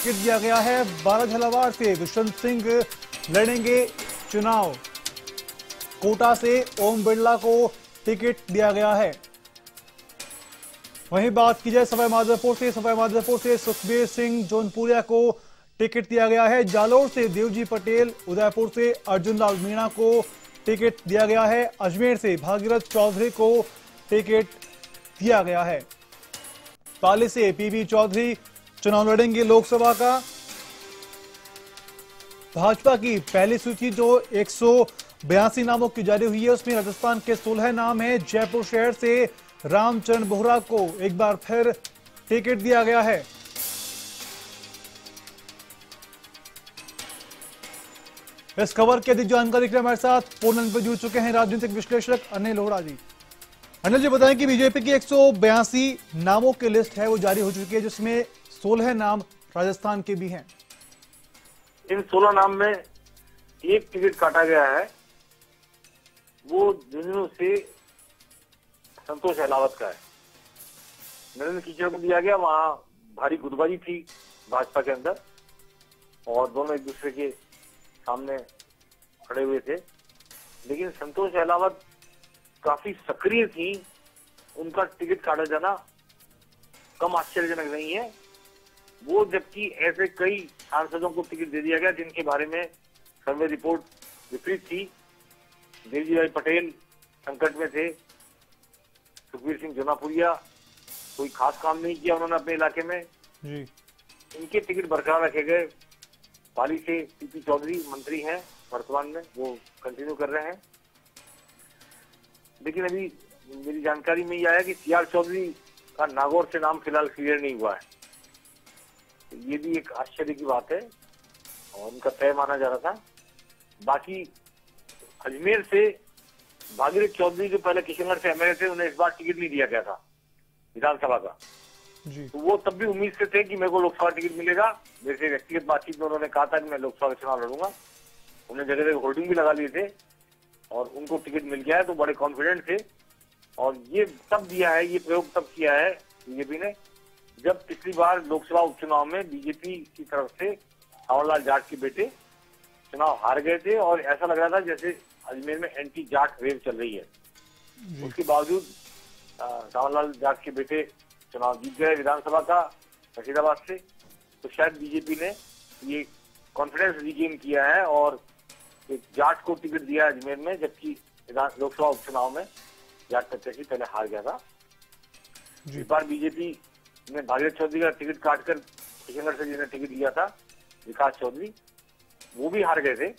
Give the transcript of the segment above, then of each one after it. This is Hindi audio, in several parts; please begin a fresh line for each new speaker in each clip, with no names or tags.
टिकट दिया गया है। 12 झालावाड़ से दुष्यंत सिंह लड़ेंगे चुनाव। कोटा से ओम बिरला को टिकट दिया गया है। वहीं बात की जाए सवाई माधोपुर से सुखबीर सिंह जौनपुरिया को टिकट दिया गया है। जालोर से देवजी पटेल, उदयपुर से अर्जुन लाल मीणा को टिकट दिया गया है। अजमेर से भागीरथ चौधरी को टिकट दिया गया है। पाली से पीबी चौधरी चुनाव लड़ेंगे लोकसभा का। भाजपा की पहली सूची जो 182 नामों की जारी हुई है, उसमें राजस्थान के 16 नाम है। जयपुर शहर से रामचरण बोहरा को एक बार फिर टिकट दिया गया है। इस खबर की अधिक जानकारी के लिए हमारे साथ फोन पर जुड़ चुके हैं राजनीतिक विश्लेषक अनिल लोहड़ा जी। अनिल जी, बताएं कि बीजेपी की 182 नामों की लिस्ट है, वो जारी हो चुकी है, जिसमें 16 नाम राजस्थान के भी हैं।
इन 16 नाम में एक टिकट काटा गया है, वो झुंझुनू से संतोष अहलावत का है। नरेंद्र कीचड़ को दिया गया, वहां भारी गुटबाजी थी भाजपा के अंदर और दोनों एक दूसरे के सामने खड़े हुए थे, लेकिन संतोष अहलावत काफी सक्रिय थी। उनका टिकट काटा जाना कम आश्चर्यजनक नहीं है। वो जबकि ऐसे कई सांसदों को टिकट दे दिया गया जिनके बारे में सर्वे रिपोर्ट विपरीत थी। देवजी भाई पटेल संकट में थे, सुखबीर सिंह जौनपुरिया कोई खास काम नहीं किया उन्होंने अपने इलाके में
जी।
इनके टिकट बरकरार रखे गए। पाली से पीपी चौधरी मंत्री हैं वर्तमान में, वो कंटिन्यू कर रहे हैं। लेकिन अभी मेरी जानकारी में यह आया कि सीआर चौधरी का नागौर से नाम फिलहाल क्लियर नहीं हुआ है। तो ये भी एक आश्चर्य की बात है और उनका तय माना जा रहा था। बाकी अजमेर से भागीरथ चौधरी जो पहले किशनगढ़ से एमएलए थे, उन्हें इस बार टिकट नहीं दिया गया था विधानसभा का
जी।
तो वो तब भी उम्मीद से थे कि मेरे को लोकसभा टिकट मिलेगा। मेरे से व्यक्तिगत बातचीत में उन्होंने कहा था कि मैं लोकसभा चुनाव लड़ूंगा। उन्हें जगह जगह होर्डिंग भी लगा लिए थे और उनको टिकट मिल गया है, तो बड़े कॉन्फिडेंट थे। और ये तब दिया है, ये प्रयोग तब किया है बीजेपी ने जब पिछली बार लोकसभा उपचुनाव में बीजेपी की तरफ से सावरलाल जाट के बेटे चुनाव हार गए थे और ऐसा लग रहा था जैसे अजमेर में एंटी जाट वेव चल रही है। उसके बावजूद सावरलाल जाट के बेटे चुनाव जीत गए विधानसभा का रशीदाबाद से। तो शायद बीजेपी ने ये कॉन्फिडेंस रिगेन किया है और एक जाट को टिकट दिया अजमेर में, जबकि लोकसभा उपचुनाव में जाट प्रत्याशी पहले हार गया था। इस बार बीजेपी ने भागीरथ चौधरी का टिकट काटकर किशनगढ़ से जिन्हें टिकट दिया था विकास चौधरी, वो भी हार गए थे।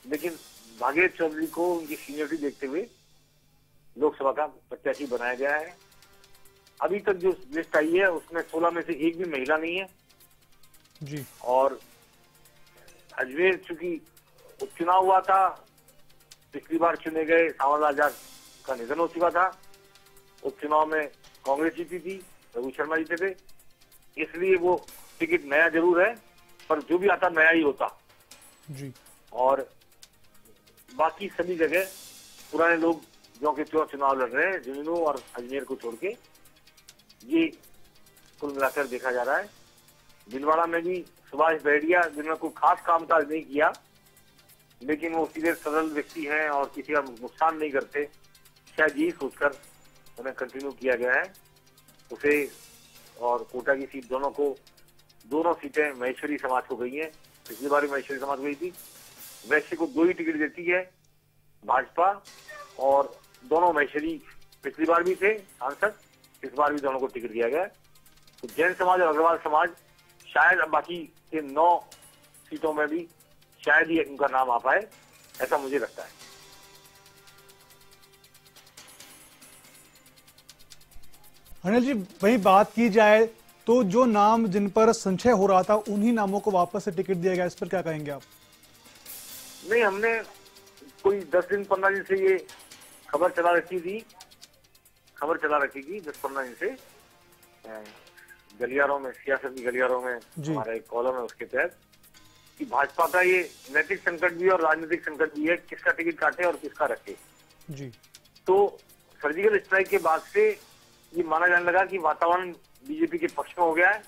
लेकिन भागीरथ चौधरी को उनकी सीनियरिटी देखते हुए लोकसभा का प्रत्याशी बनाया गया है। अभी तक जो लिस्ट आई है उसमें 16 में से एक भी महिला नहीं है
जी।
और अजमेर चूंकि उपचुनाव हुआ था, पिछली बार चुने गए सावरलाल जाट का निधन हो चुका था। उपचुनाव में कांग्रेस जीती थी, रघु शर्मा जीते थे, इसलिए वो टिकट नया जरूर है पर जो भी आता नया ही होता
जी।
और बाकी सभी जगह पुराने लोग जो कि चुनाव लड़ रहे हैं झुंझुनू और अजमेर को छोड़ के। ये कुल मिलाकर देखा जा रहा है। भीलवाड़ा में भी सुभाष बहेड़िया जिन्होंने कोई खास कामकाज नहीं किया, लेकिन वो सीधे सरल व्यक्ति हैं और किसी का नुकसान नहीं करते, शायद यही सोचकर उन्हें कंटिन्यू किया गया है उसे। और कोटा की सीट दोनों सीटें महेश्वरी समाज को गई हैं। पिछली बार महेश्वरी समाज गई थी। वैश्य को 2 ही टिकट देती है भाजपा और दोनों महेश्वरी पिछली बार भी थे सांसद, इस बार भी दोनों को टिकट दिया गया। तो जैन समाज और अग्रवाल समाज शायद अब बाकी के 9 सीटों में भी शायद ही उनका नाम आ पाए, ऐसा मुझे लगता है।
अनिल जी, वही बात की जाए तो जो नाम जिन पर संशय हो रहा था उन्हीं नामों को वापस से टिकट दिया गया, इस पर क्या कहेंगे आप?
नहीं, हमने कोई 10 दिन 15 दिन से ये खबर चला रखी थी 10-15 दिन से गलियारों में, सियासत की गलियारों में हमारा एक कॉलम है उसके तहत कि भाजपा का ये नैतिक संकट भी और राजनीतिक संकट भी है, किसका टिकट काटे और किसका रखे
जी।
तो सर्जिकल स्ट्राइक के बाद से ये माना जाने लगा कि वातावरण बीजेपी के पक्ष में हो गया है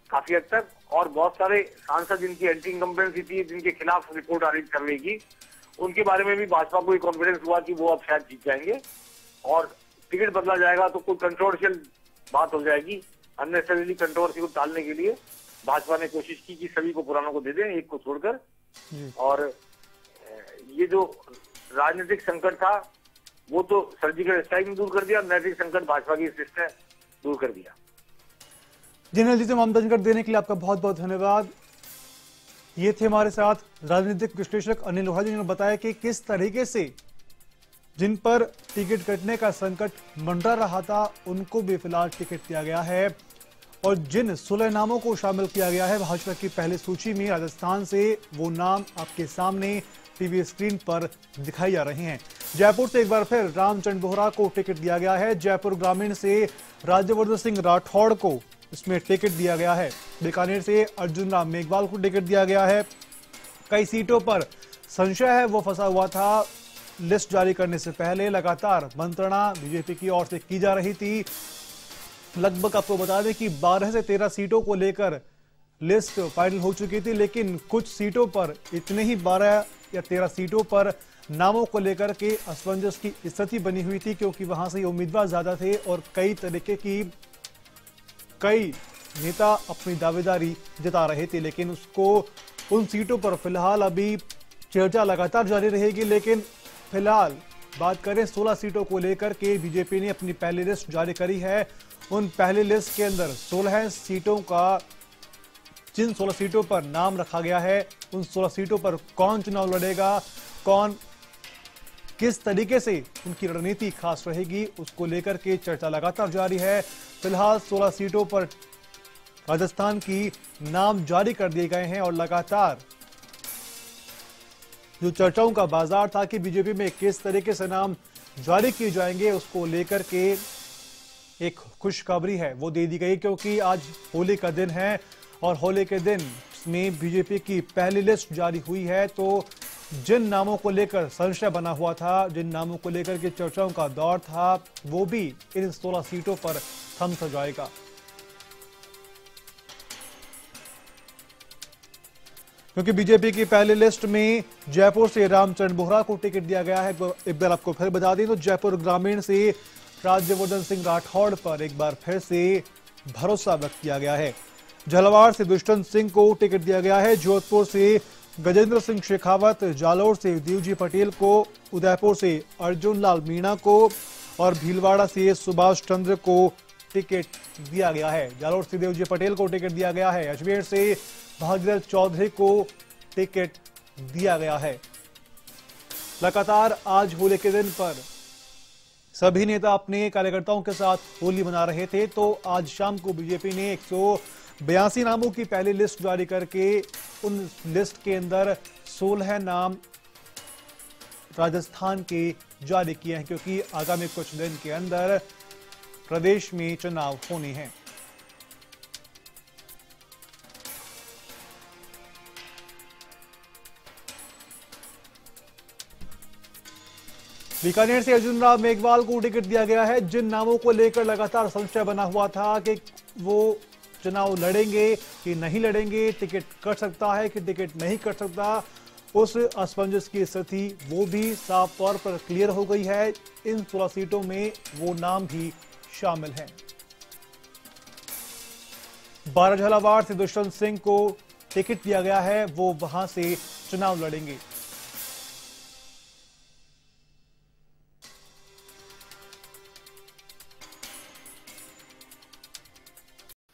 काफी हद तक, और बहुत सारे सांसद जिनकी एंटी इनकम्बेंसी थी, जिनके खिलाफ रिपोर्ट अरेंज कर लेगी, उनके बारे में भी भाजपा को कॉन्फिडेंस हुआ कि वो अब शायद जीत जाएंगे और टिकट बदला जाएगा तो कोई कंट्रोवर्शियल बात हो जाएगी। अननेसेसरी कंट्रोवर्सी को टालने के लिए भाजपा ने कोशिश की कि सभी को पुरानों को दे दें, एक को छोड़कर। और ये जो राजनीतिक संकट था वो तो सर्जिकल स्ट्राइक में दूर कर दिया, नैतिक संकट भाजपा की लिस्ट ने दूर कर दिया।
जनरल जी से मामला जानकारी देने के लिए आपका बहुत बहुत धन्यवाद। ये थे हमारे साथ राजनीतिक विश्लेषक अनिल लोहानी, जिन्होंने बताया कि किस तरीके से जिन पर टिकट कटने का संकट मंडरा रहा था उनको भी फिलहाल टिकट दिया गया है और जिन 16 नामों को शामिल किया गया है भाजपा की पहली सूची में राजस्थान से, वो नाम आपके सामने टीवी स्क्रीन पर दिखाई जा रहे हैं। जयपुर से एक बार फिर रामचंद्र बोहरा को टिकट दिया गया है। जयपुर ग्रामीण से राज्यवर्धन सिंह राठौड़ को इसमें टिकट दिया गया है। बीकानेर से अर्जुन राम मेघवाल को टिकट दिया गया है। कई सीटों पर संशय है वो फंसा हुआ था। लिस्ट जारी करने से पहले लगातार मंत्रणा बीजेपी की ओर से की जा रही थी। लगभग आपको बता दें कि 12 से 13 सीटों को लेकर लिस्ट फाइनल हो चुकी थी, लेकिन कुछ सीटों पर इतने ही 12 या 13 सीटों पर नामों को लेकर के असमंजस की स्थिति बनी हुई थी, क्योंकि वहां से उम्मीदवार ज्यादा थे और कई नेता अपनी दावेदारी जता रहे थे। लेकिन उसको उन सीटों पर फिलहाल अभी चर्चा लगातार जारी रहेगी। लेकिन फिलहाल बात करें 16 सीटों को लेकर के बीजेपी ने अपनी पहली लिस्ट जारी करी है। उन पहली लिस्ट के अंदर 16 सीटों का, जिन 16 सीटों पर नाम रखा गया है, उन 16 सीटों पर कौन चुनाव लड़ेगा, कौन किस तरीके से उनकी रणनीति खास रहेगी, उसको लेकर के चर्चा लगातार जारी है। फिलहाल 16 सीटों पर राजस्थान की नाम जारी कर दिए गए हैं और लगातार जो चर्चाओं का बाजार था कि बीजेपी में किस तरीके से नाम जारी किए जाएंगे, उसको लेकर के एक खुशखबरी है वो दे दी गई, क्योंकि आज होली का दिन है और होली के दिन में बीजेपी की पहली लिस्ट जारी हुई है। तो जिन नामों को लेकर संशय बना हुआ था, जिन नामों को लेकर के चर्चाओं का दौर था, वो भी इन 16 सीटों पर थम सा जाएगा। क्योंकि बीजेपी की पहली लिस्ट में जयपुर से रामचंद्र बोहरा को टिकट दिया गया है। एक बार आपको फिर बता दें तो जयपुर ग्रामीण से राज्यवर्धन सिंह राठौड़ पर एक बार फिर से भरोसा व्यक्त किया गया है। झालावाड़ से दुष्यंत सिंह को टिकट दिया गया है। जोधपुर से गजेंद्र सिंह शेखावत, जालोर से देवजी पटेल को, उदयपुर से अर्जुन लाल मीणा को और भीलवाड़ा से सुभाष चंद्र को टिकट दिया गया है। जालोर से देवजी पटेल को टिकट दिया गया है। अजमेर से भागीरथ चौधरी को टिकट दिया गया है। लगातार आज होली के दिन पर सभी नेता अपने कार्यकर्ताओं के साथ होली मना रहे थे, तो आज शाम को बीजेपी ने 182 नामों की पहली लिस्ट जारी करके उन लिस्ट के अंदर 16 नाम राजस्थान के जारी किए हैं, क्योंकि आगामी कुछ दिन के अंदर प्रदेश में चुनाव होने हैं। बीकानेर से अर्जुन राम मेघवाल को टिकट दिया गया है। जिन नामों को लेकर लगातार संशय बना हुआ था कि वो चुनाव लड़ेंगे कि नहीं लड़ेंगे, टिकट कट सकता है कि टिकट नहीं कट सकता, उस असमंजस की स्थिति वो भी साफ तौर पर क्लियर हो गई है। इन 16 सीटों में वो नाम भी शामिल हैं। 12 झालावाड़ से दुष्यंत सिंह को टिकट दिया गया है, वो वहां से चुनाव लड़ेंगे।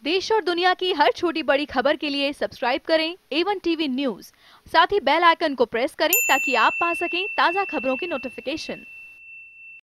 देश और दुनिया की हर छोटी बड़ी खबर के लिए सब्सक्राइब करें A1 टीवी न्यूज़। साथ ही बेल आइकन को प्रेस करें ताकि आप पा सकें ताज़ा खबरों की नोटिफिकेशन।